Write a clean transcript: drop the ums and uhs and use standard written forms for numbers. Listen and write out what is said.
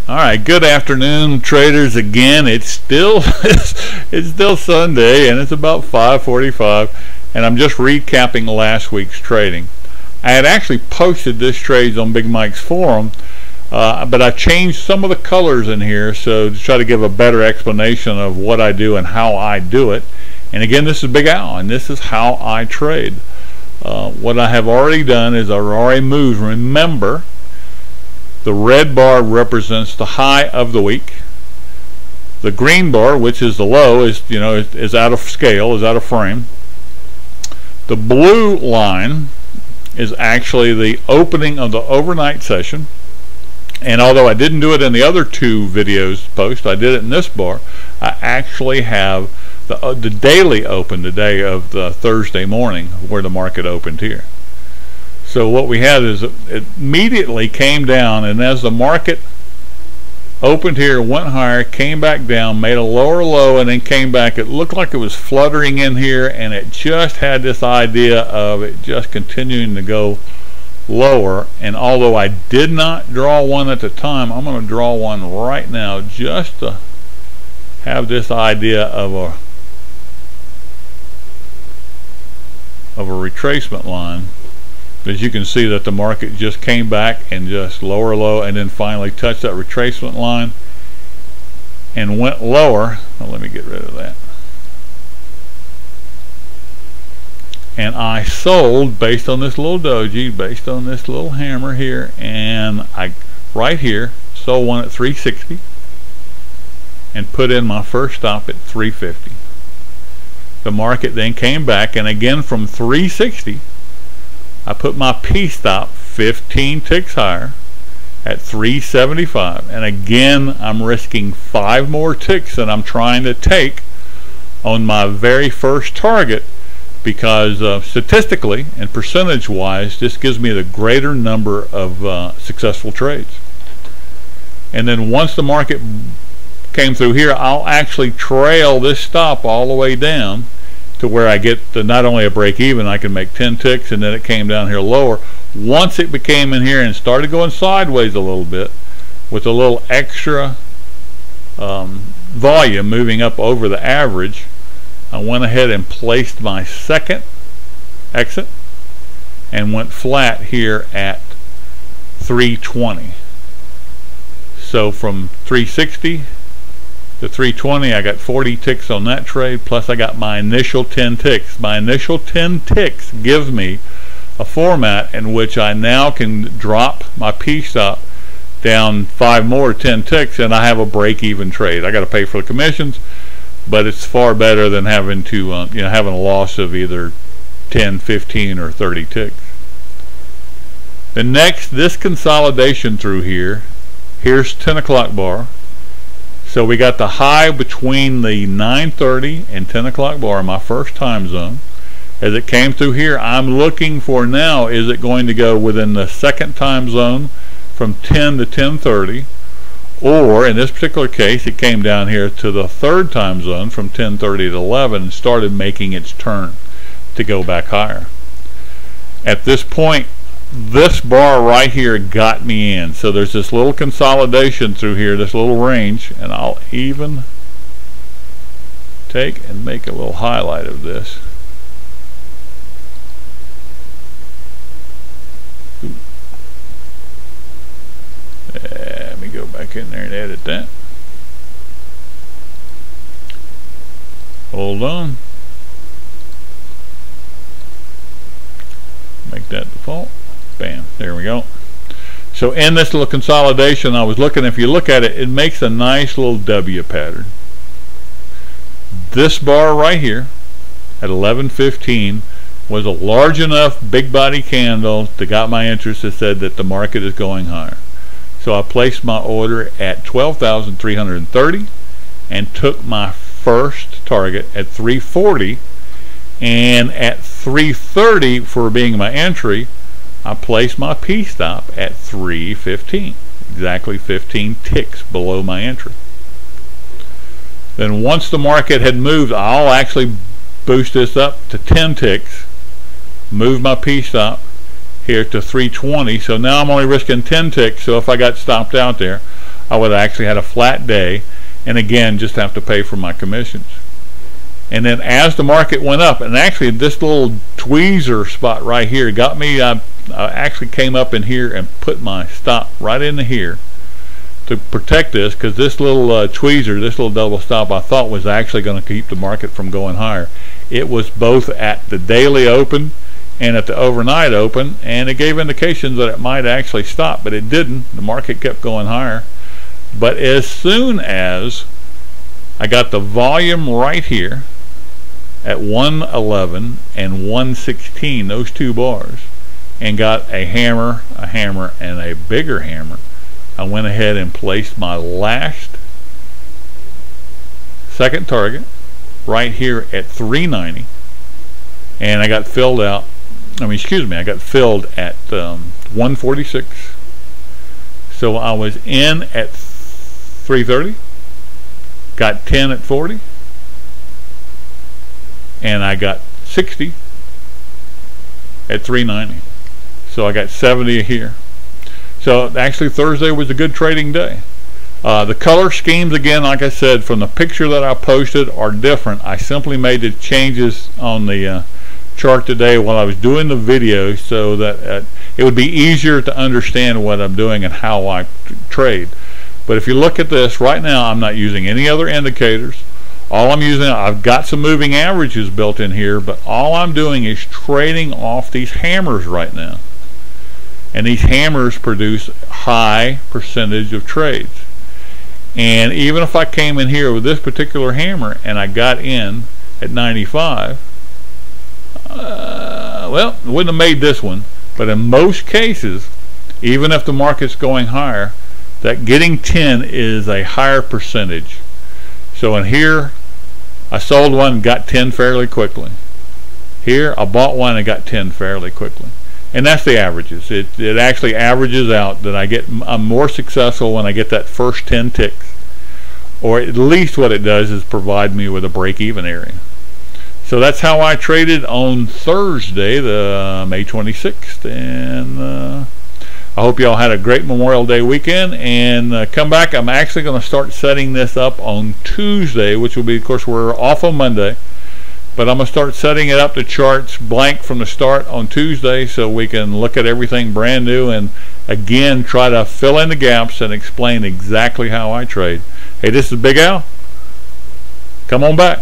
Alright, good afternoon traders again. It's still Sunday and it's about 5:45 and I'm just recapping last week's trading. I had actually posted this trades on Big Mike's forum, but I changed some of the colors in here so to try to give a better explanation of what I do and how I do it. And again, this is Big Al and this is how I trade. What I have already done is I've already moved. Remember, the red bar represents the high of the week. The green bar, which is the low, is out of scale, is out of frame. The blue line is actually the opening of the overnight session. And although I didn't do it in the other two videos post, I did it in this bar. I actually have the daily open today of the Thursday morning where the market opened here. So what we had is it immediately came down, and as the market opened here, went higher, came back down, made a lower low, and then came back. It looked like it was fluttering in here, and it just had this idea of it just continuing to go lower. And although I did not draw one at the time, I'm going to draw one right now just to have this idea of a retracement line. As you can see that the market just came back and just lower low and then finally touched that retracement line and went lower. Now let me get rid of that. And I sold based on this little doji, based on this little hammer here, and I right here sold one at 360 and put in my first stop at 350. The market then came back, and again from 360 I put my P-stop 15 ticks higher at 375, and again I'm risking 5 more ticks than I'm trying to take on my very first target, because statistically and percentage wise this gives me the greater number of successful trades. And then once the market came through here, I'll actually trail this stop all the way down to where I get not only a break even, I can make 10 ticks, and then it came down here lower. Once it became in here and started going sideways a little bit with a little extra volume moving up over the average, I went ahead and placed my second exit and went flat here at 320. So from 360 to 320, I got 40 ticks on that trade, plus I got my initial 10 ticks. My initial 10 ticks gives me a format in which I now can drop my P-stop down 5 more 10 ticks, and I have a break-even trade. I got to pay for the commissions, but it's far better than having to having a loss of either 10, 15, or 30 ticks. The next, this consolidation through here, here's 10 o'clock bar. So we got the high between the 9:30 and 10 o'clock bar, my first time zone. As it came through here, I'm looking for now, is it going to go within the second time zone from 10 to 10:30, or in this particular case it came down here to the third time zone from 10:30 to 11 and started making its turn to go back higher. At this point, this bar right here got me in. So there's this little consolidation through here, this little range, and I'll even take and make a little highlight of this. Let me go back in there and edit that. Hold on. Make that default. Bam, there we go. So in this little consolidation, I was looking, if you look at it, it makes a nice little W pattern. This bar right here at 11:15 was a large enough big body candle that got my interest, that said that the market is going higher. So I placed my order at 12,330 and took my first target at 340, and at 330 for being my entry, I placed my P-stop at 315, exactly 15 ticks below my entry. Then once the market had moved, I'll actually boost this up to 10 ticks, move my P-stop here to 320. So now I'm only risking 10 ticks. So if I got stopped out there, I would have actually had a flat day, and again just have to pay for my commissions. And then as the market went up, and actually this little tweezer spot right here got me, I actually came up in here and put my stop right into here to protect this, because this little tweezer, this little double stop, I thought was actually going to keep the market from going higher. It was both at the daily open and at the overnight open, and it gave indications that it might actually stop, but it didn't. The market kept going higher. But as soon as I got the volume right here at 111 and 116, those two bars, and got a hammer, and a bigger hammer, I went ahead and placed my last second target right here at 390, and I got filled out. I got filled at 146. So I was in at 330, got 10 at 40, and I got 60 at 390. So I got 70 here. So actually Thursday was a good trading day. The color schemes, again, like I said, from the picture that I posted are different. I simply made the changes on the chart today while I was doing the video so that it would be easier to understand what I'm doing and how I trade. But if you look at this right now, I'm not using any other indicators. All I'm using, I've got some moving averages built in here, but all I'm doing is trading off these hammers right now. And these hammers produce high percentage of trades. And even if I came in here with this particular hammer and I got in at 95, well, it wouldn't have made this one, but in most cases, even if the market's going higher, that getting 10 is a higher percentage. So in here, I sold one and got 10 fairly quickly. Here, I bought one and got 10 fairly quickly. And that's the averages. It actually averages out that I'm more successful when I get that first 10 ticks. Or at least what it does is provide me with a break-even area. So that's how I traded on Thursday, the May 26th. And I hope y'all had a great Memorial Day weekend. And come back. I'm actually going to start setting this up on Tuesday, which will be, of course, we're off on Monday. But I'm going to start setting it up, the charts blank from the start on Tuesday, so we can look at everything brand new and again try to fill in the gaps and explain exactly how I trade. Hey, this is Big Al. Come on back.